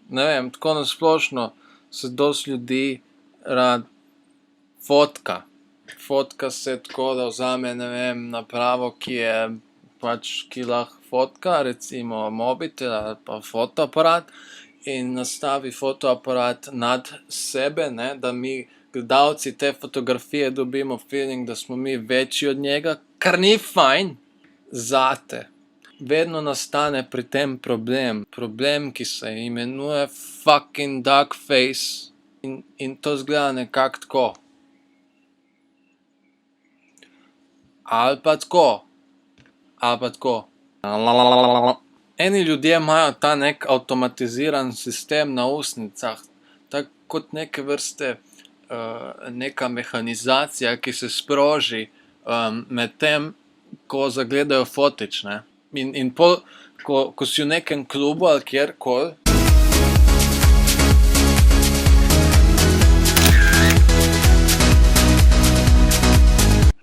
ne vem, tako nasplošno se dosti ljudi rad fotka. Fotka se tako, da vzame, ne vem, napravo, ki lahko fotka, recimo mobitel ali pa fotoaparat, in nastavi fotoaparat nad sebe, ne, da mi gledalci te fotografije dobimo feeling, da smo mi večji od njega, kar ni fajn zate. Vedno nastane pri tem problem, ki se imenuje fucking duckface, in to izgleda nekako tako. Ali pa tako. Eni ljudje imajo ta nek avtomatiziran sistem na ustnicah, tako kot neke vrste neka mehanizacija, ki se sproži medtem, ko zagledajo fotič, ne. In pol, ko si v nekem klubu ali kjerkoli,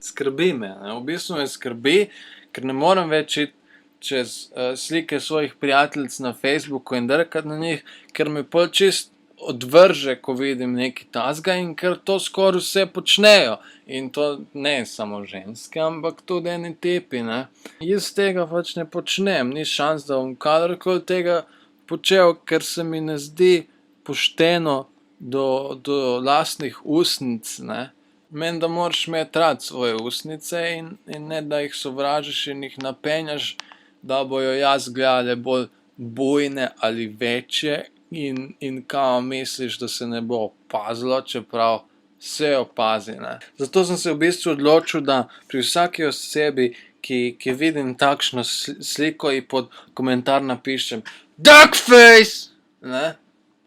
skrbi me, ne, v bistvu me skrbi, ker ne morem več iti čez slike svojih prijateljic na Facebooku in drkati na njih, ker me pol čist odvrže, ko vidim nekaj takega, in ker to skoraj vse počnejo. In to ne samo ženske, ampak tudi eni tipi, ne. Jaz tega pač ne počnem, ni šans, da bom kadarkoli tega počel, ker se mi ne zdi pošteno do lastnih ustnic, ne. Meni, da moraš imeti rad svoje ustnice in ne, da jih sovražiš in jih napenjaš, da bojo izgledale bolj bujne ali večje, in kao misliš, da se ne bo opazilo, čeprav se opazi, ne. Zato sem se v bistvu odločil, da pri vsaki osebi, ki vidim takšno sliko, ji pod komentar napišem duckface, ne,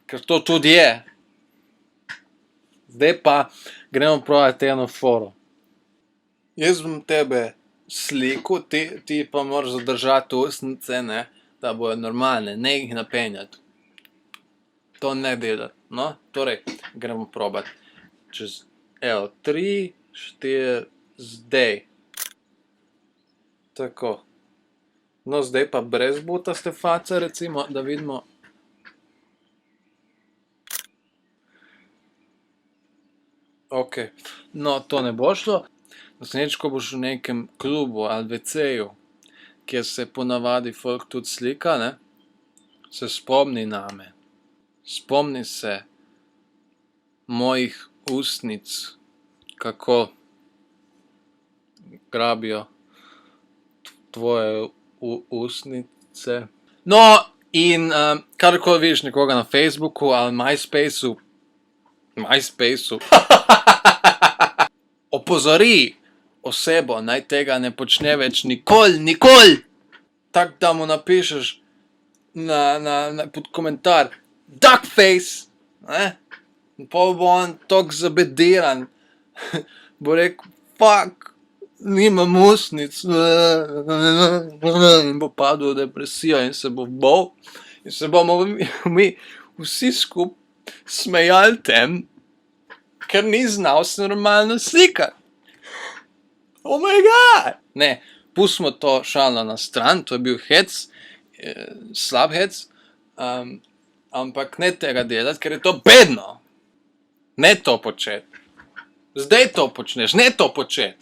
ker to tudi je. Zdaj pa gremo probati eno foro. Jaz bom tebe slikal, ti pa moraš zadržati ustnice, ne, da bojo normalne, ne jih napenjati. To ne delati, no, torej, gremo probati. Čez, evo, 3, 4, zdaj. Tako. No, zdaj pa brez butaste face, recimo, da vidimo. Ok, no, to ne bo šlo. Naslednjič, ko boš v nekem klubu ali WC-ju, kjer se ponavadi folk tudi slika, ne, se spomni name. Spomni se mojih ustnic, kako grabijo tvoje ustnice. No, in karkoli vidiš nekoga na Facebooku ali MySpaceu, opozori osebo, naj tega ne počne več nikoli! Tako da mu napišeš pod komentar duckface, ne, in pol bo on toliko zabediran, bo rekel, fuck, nimam ustnic, in bo padel v depresijo in se bo bal, in se bomo mi vsi skupaj smejali tem, ker ni znal se normalno slikati. Oh my god! Ne, pustimo to šalo na stran, to je bil hec, slab hec, ampak ne tega delati, ker je to bedno. Ne to početi. Zdaj to počneš, ne to početi.